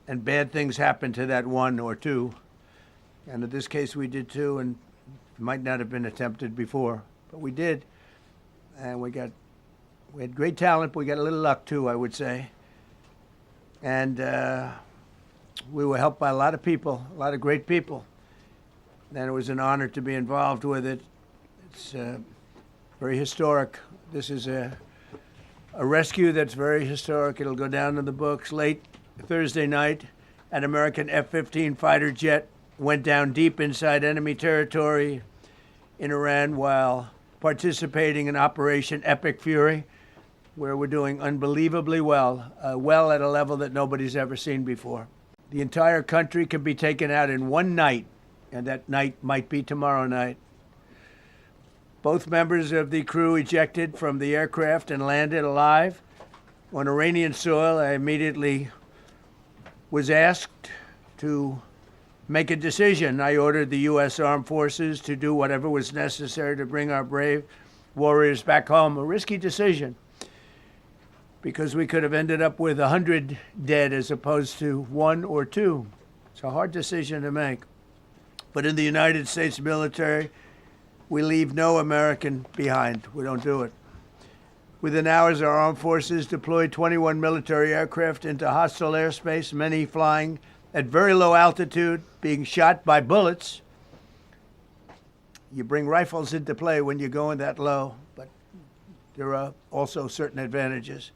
and bad things happen to that one or two. And in this case, we did too, and it might not have been attempted before, but we did. And we had great talent, but we got a little luck too, I would say. And we were helped by a lot of people, a lot of great people. And it was an honor to be involved with it. It's very historic. This is a rescue that's very historic. It'll go down in the books. Late Thursday night, an American F-15 fighter jet went down deep inside enemy territory in Iran while participating in Operation Epic Fury, where we're doing unbelievably well, well at a level that nobody's ever seen before. The entire country can be taken out in one night, and that night might be tomorrow night. Both members of the crew ejected from the aircraft and landed alive on Iranian soil. I immediately was asked to make a decision. I ordered the U.S. Armed Forces to do whatever was necessary to bring our brave warriors back home. A risky decision, because we could have ended up with 100 dead as opposed to 1 or 2. It's a hard decision to make. But in the United States military, we leave no American behind. We don't do it. Within hours, our armed forces deployed 21 military aircraft into hostile airspace, many flying at very low altitude, being shot by bullets. You bring rifles into play when you're going that low, but there are also certain advantages.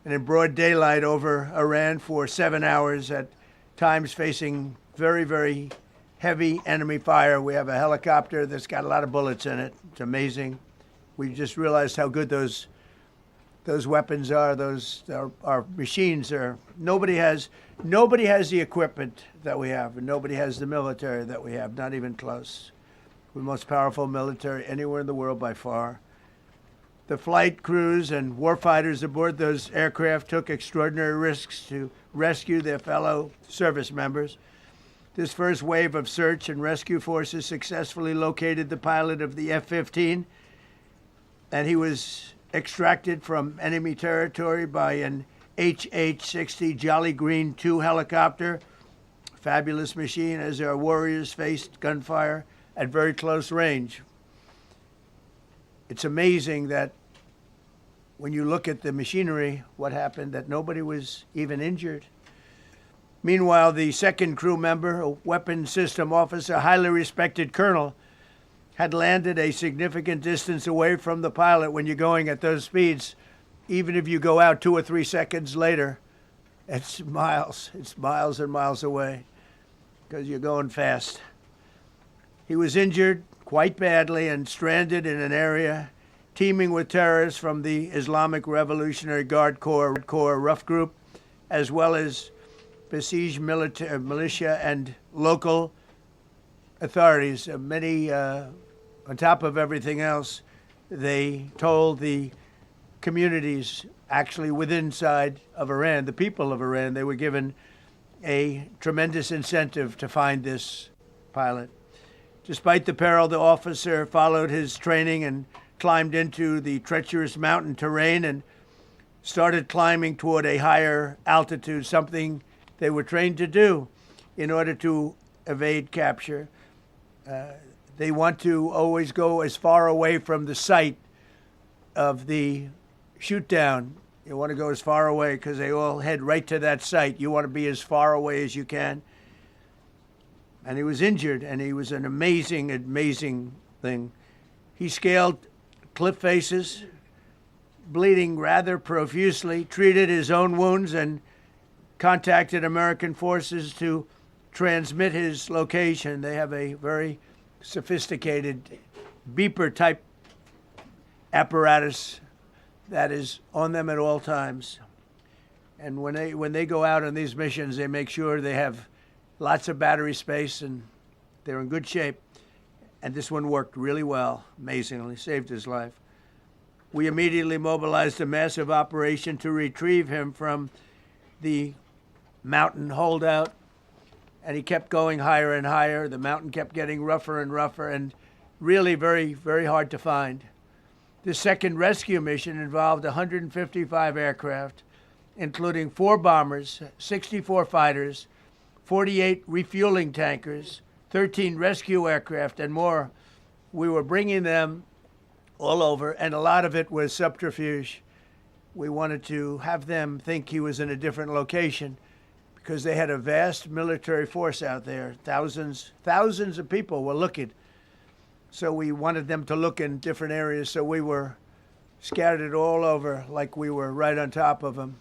And in broad daylight over Iran for 7 hours, at times facing very, very heavy enemy fire. We have a helicopter that's got a lot of bullets in it. It's amazing. We just realized how good those weapons are. Those our machines are. Nobody has the equipment that we have, and nobody has the military that we have. Not even close. We're the most powerful military anywhere in the world by far. The flight crews and warfighters aboard those aircraft took extraordinary risks to rescue their fellow service members. This first wave of search and rescue forces successfully located the pilot of the F-15, and he was extracted from enemy territory by an HH-60 Jolly Green II helicopter. Fabulous machine as our warriors faced gunfire at very close range. It's amazing that when you look at the machinery, what happened, that nobody was even injured. Meanwhile, the second crew member, a weapons system officer, highly respected colonel, had landed a significant distance away from the pilot. When you're going at those speeds, even if you go out 2 or 3 seconds later, it's miles and miles away because you're going fast. He was injured quite badly and stranded in an area teeming with terrorists from the Islamic Revolutionary Guard Corps rough group, as well as besieged militia and local authorities. Many, on top of everything else, they told the communities actually within side of Iran, the people of Iran, they were given a tremendous incentive to find this pilot. Despite the peril, the officer followed his training and climbed into the treacherous mountain terrain and started climbing toward a higher altitude, something they were trained to do in order to evade capture. They want to always go as far away from the site of the shoot down. You want to go as far away because they all head right to that site. You want to be as far away as you can. And he was injured, and he was an amazing, amazing thing. He scaled cliff faces, bleeding rather profusely, treated his own wounds, and contacted American forces to transmit his location. They have a very sophisticated beeper-type apparatus that is on them at all times. And when they go out on these missions, they make sure they have lots of battery space and they're in good shape. And this one worked really well, amazingly, saved his life. We immediately mobilized a massive operation to retrieve him from the mountain holdout, and he kept going higher and higher. The mountain kept getting rougher and rougher and really very, very hard to find. The second rescue mission involved 155 aircraft including 4 bombers, 64 fighters, 48 refueling tankers, 13 rescue aircraft, and more. We were bringing them all over, and a lot of it was subterfuge. We wanted to have them think he was in a different location because they had a vast military force out there. Thousands of people were looking. So we wanted them to look in different areas, so we were scattered all over like we were right on top of them.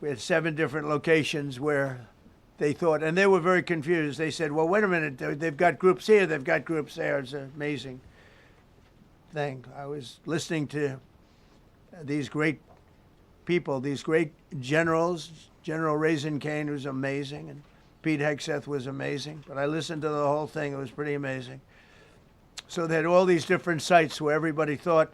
We had 7 different locations where they thought, and they were very confused. They said, well, wait a minute, they've got groups here, they've got groups there. It's an amazing thing. I was listening to these great people, these great generals. General Raisin Kane was amazing, and Pete Hegseth was amazing. But I listened to the whole thing. It was pretty amazing. So they had all these different sites where everybody thought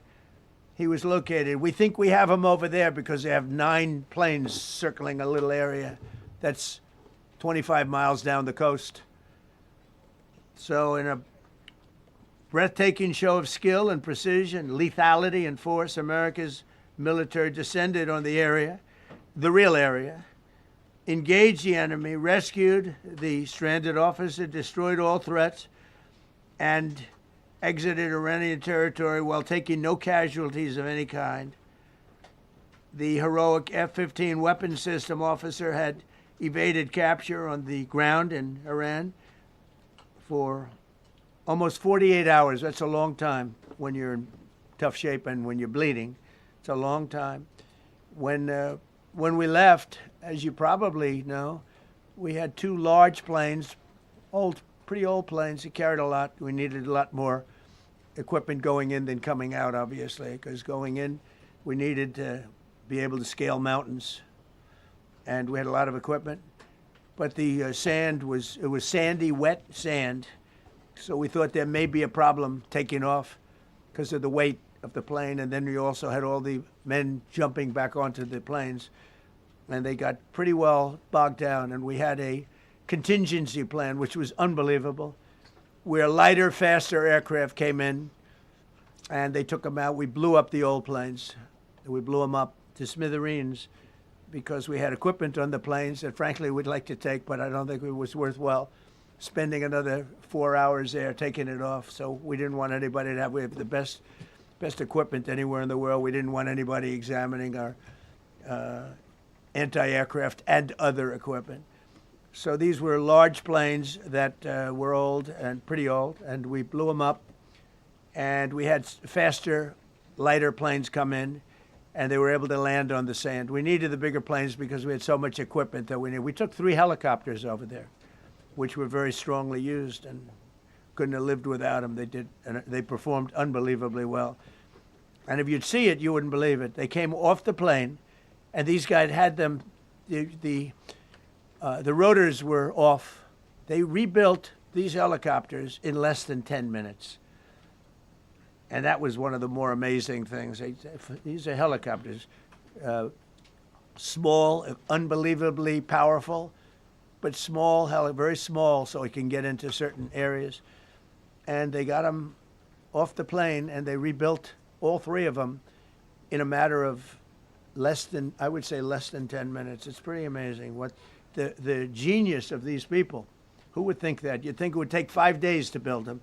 he was located. We think we have him over there because they have 9 planes circling a little area that's 25 miles down the coast. So in a breathtaking show of skill and precision, lethality and force, America's military descended on the area, the real area, engaged the enemy, rescued the stranded officer, destroyed all threats, and exited Iranian territory while taking no casualties of any kind. The heroic F-15 weapon system officer had evaded capture on the ground in Iran for almost 48 hours. That's a long time when you're in tough shape and when you're bleeding. It's a long time. When we left, as you probably know, we had 2 large planes, pretty old planes that carried a lot. We needed a lot more equipment going in than coming out, obviously, because going in, we needed to be able to scale mountains, and we had a lot of equipment. But the sand was sandy, wet sand, so we thought there may be a problem taking off because of the weight of the plane, and then we also had all the men jumping back onto the planes, and they got pretty well bogged down, and we had a contingency plan, which was unbelievable, where lighter, faster aircraft came in, and they took them out. We blew up the old planes. We blew them up to smithereens because we had equipment on the planes that, frankly, we'd like to take, but I don't think it was worthwhile spending another 4 hours there taking it off. So we didn't want anybody to have, we have the best equipment anywhere in the world. We didn't want anybody examining our anti-aircraft and other equipment. So these were large planes that were old and pretty old, and we blew them up. And we had faster, lighter planes come in, and they were able to land on the sand. We needed the bigger planes because we had so much equipment that we needed. We took 3 helicopters over there, which were very strongly used and couldn't have lived without them. They performed unbelievably well. And if you'd see it, you wouldn't believe it. They came off the plane, and these guys had them, the rotors were off. They rebuilt these helicopters in less than 10 minutes. And that was one of the more amazing things. These are helicopters, small, unbelievably powerful, but small, very small, so it can get into certain areas. And they got them off the plane, and they rebuilt all 3 of them in a matter of less than 10 minutes. It's pretty amazing what the genius of these people. Who would think that? You'd think it would take 5 days to build them.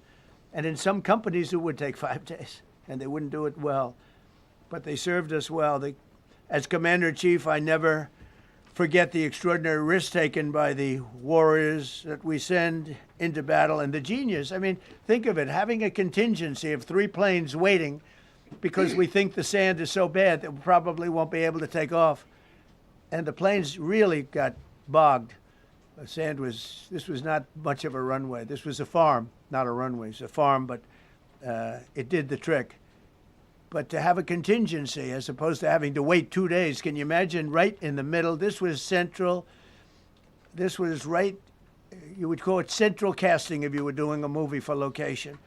And in some companies, it would take 5 days, and they wouldn't do it well. But they served us well. As Commander-in-Chief, I never forget the extraordinary risk taken by the warriors that we send into battle and the genius. I mean, think of it, having a contingency of 3 planes waiting because we think the sand is so bad that we probably won't be able to take off. And the planes really got bogged. This was not much of a runway. This was a farm, not a runway. It's a farm, but it did the trick. But to have a contingency as opposed to having to wait 2 days, can you imagine right in the middle? This was central. This was right, you would call it central casting if you were doing a movie for location.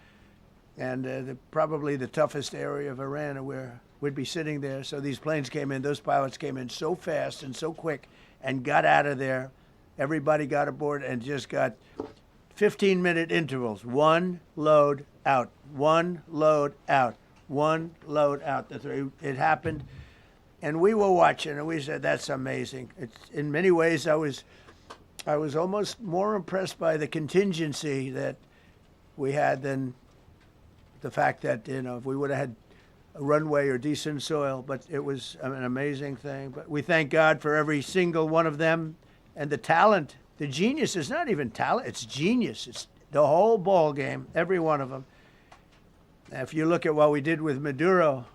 And probably the toughest area of Iran where we'd be sitting there. So these planes came in, those pilots came in so fast and so quick and got out of there. Everybody got aboard and just got 15-minute intervals. 1 load out, 1 load out, 1 load out. It happened And we were watching, and we said, "That's amazing." It's, in many ways, I was almost more impressed by the contingency that we had than the fact that, if we would have had a runway or decent soil. But it was an amazing thing. But we thank God for every single one of them, and the talent, the genius. It's not even talent; it's genius. It's the whole ball game, every one of them. If you look at what we did with Maduro,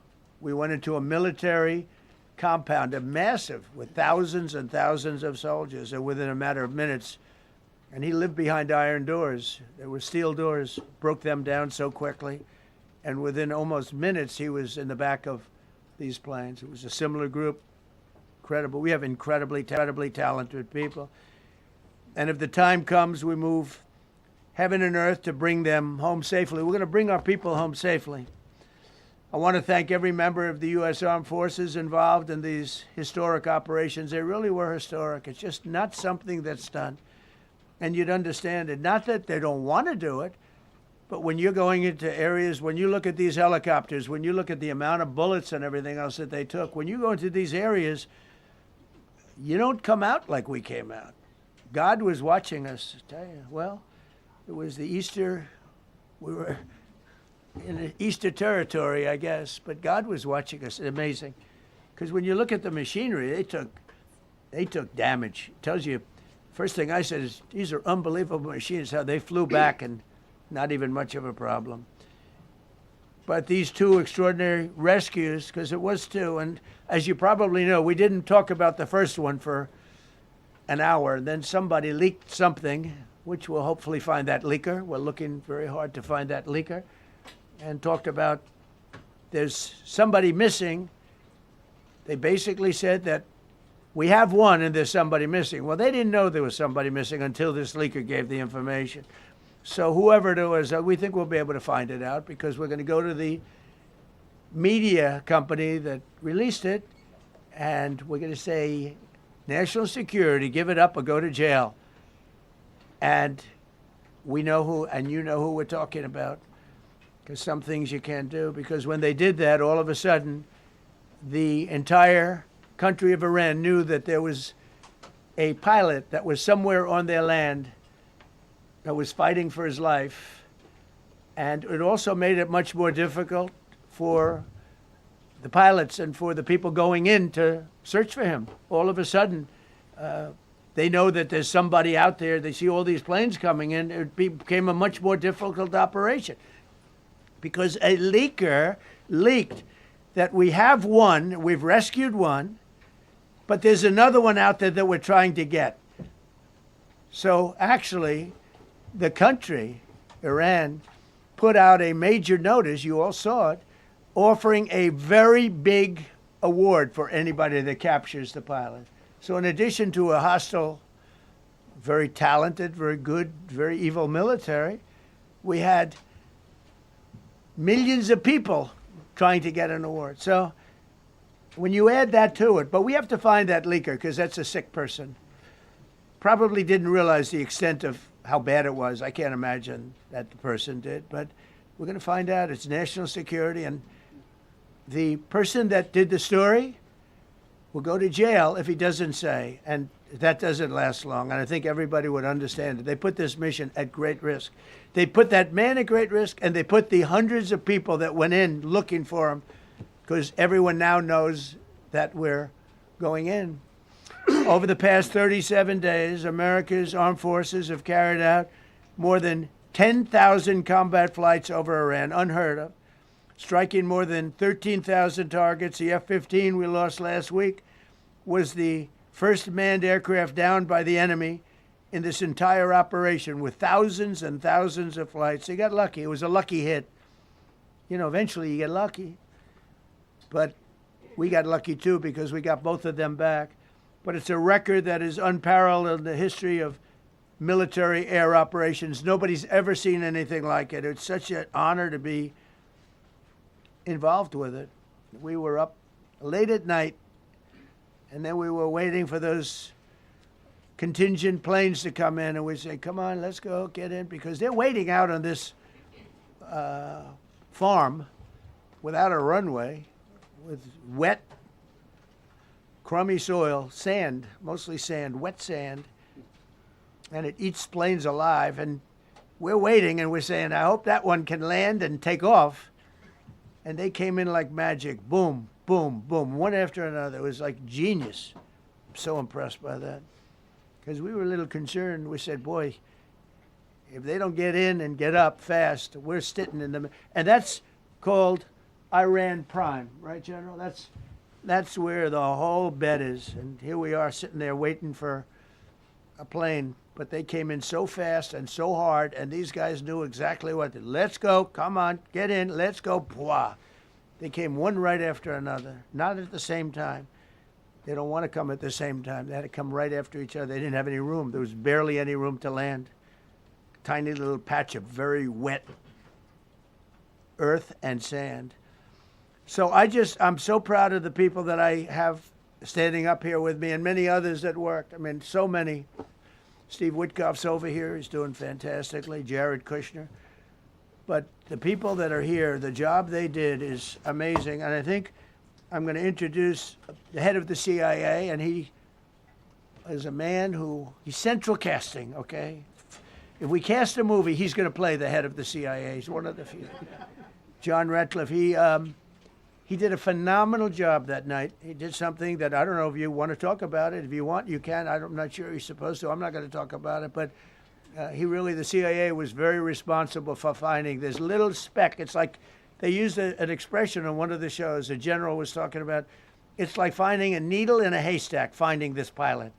we went into a military compound, a massive, with thousands and thousands of soldiers, and within a matter of minutes, and he lived behind iron doors. There were steel doors, broke them down so quickly, and within almost minutes, he was in the back of these planes. It was a similar group, incredible. We have incredibly talented people, and if the time comes, we move heaven and earth to bring them home safely. We're going to bring our people home safely. I want to thank every member of the U.S. Armed Forces involved in these historic operations. They really were historic. It's just not something that's done. And you'd understand it. Not that they don't want to do it, but when you're going into areas, when you look at these helicopters, when you look at the amount of bullets and everything else that they took, when you go into these areas, you don't come out like we came out. God was watching us, I tell you. Well, it was the Easter, we were in the Easter territory, I guess, but God was watching us. Amazing. Because when you look at the machinery, they took damage. It tells you, first thing I said is, these are unbelievable machines, how they flew back and not even much of a problem. But these two extraordinary rescues, because it was two, and as you probably know, we didn't talk about the first one for an hour, and then somebody leaked something, which we'll hopefully find that leaker. We're looking very hard to find that leaker. And talked about there's somebody missing. They basically said that we have one and there's somebody missing. Well, they didn't know there was somebody missing until this leaker gave the information. So whoever it was, we think we'll be able to find it out because we're going to go to the media company that released it, and we're going to say, national security, give it up or go to jail. And we know who, and you know who we're talking about. Because some things you can't do. Because when they did that, all of a sudden, the entire country of Iran knew that there was a pilot that was somewhere on their land that was fighting for his life. And it also made it much more difficult for the pilots and for the people going in to search for him. All of a sudden, they know that there's somebody out there. They see all these planes coming in. It became a much more difficult operation. Because a leaker leaked that we have one, we've rescued one, but there's another one out there that we're trying to get. So actually, the country, Iran, put out a major notice, you all saw it, offering a very big award for anybody that captures the pilot. So in addition to a hostile, very talented, very good, very evil military, we had millions of people trying to get an award. So when you add that to it, but we have to find that leaker because that's a sick person. Probably didn't realize the extent of how bad it was. I can't imagine that the person did, but we're going to find out. It's national security, and the person that did the story will go to jail if he doesn't say, and that doesn't last long, and I think everybody would understand it. They put this mission at great risk. They put that man at great risk, and they put the hundreds of people that went in looking for him, because everyone now knows that we're going in. Over the past 37 days, America's armed forces have carried out more than 10,000 combat flights over Iran, unheard of, striking more than 13,000 targets. The F-15 we lost last week was the first manned aircraft downed by the enemy in this entire operation with thousands and thousands of flights. They got lucky. It was a lucky hit. You know, eventually you get lucky. But we got lucky too because we got both of them back. But it's a record that is unparalleled in the history of military air operations. Nobody's ever seen anything like it. It's such an honor to be involved with it. We were up late at night, and then we were waiting for those contingent planes to come in, and we say, come on, let's go, get in, because they're waiting out on this farm without a runway, with wet crummy soil, sand, mostly sand, wet sand, and it eats planes alive. And we're waiting, and we're saying, I hope that one can land and take off. And they came in like magic, boom, boom, boom, one after another. It was like genius. I'm so impressed by that. Because we were a little concerned. We said, boy, if they don't get in and get up fast, we're sitting in them. And that's called Iran Prime, right, General? That's where the whole bet is. And here we are sitting there waiting for a plane. But they came in so fast and so hard, and these guys knew exactly what to do. Let's go, come on, get in, let's go, pwah. They came one right after another, not at the same time. They don't want to come at the same time. They had to come right after each other. They didn't have any room. There was barely any room to land. Tiny little patch of very wet earth and sand. So I'm so proud of the people that I have standing up here with me and many others that worked. I mean, so many. Steve Witkoff's over here. He's doing fantastically. Jared Kushner. But the people that are here, the job they did is amazing. And I think I'm going to introduce the head of the CIA, and he is a man he's central casting, okay? If we cast a movie, he's going to play the head of the CIA. He's one of the few. John Ratcliffe, he did a phenomenal job that night. He did something that I don't know if you want to talk about it. If you want, you can. I'm not sure you're supposed to. I'm not going to talk about it. But the CIA was very responsible for finding this little speck. It's like they used an expression on one of the shows. A general was talking about, it's like finding a needle in a haystack, finding this pilot.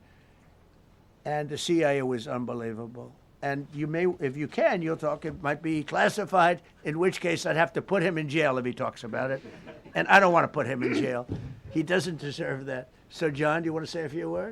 And the CIA was unbelievable. And you may, if you can, you'll talk. It might be classified, in which case I'd have to put him in jail if he talks about it. And I don't want to put him in jail. He doesn't deserve that. So, John, do you want to say a few words?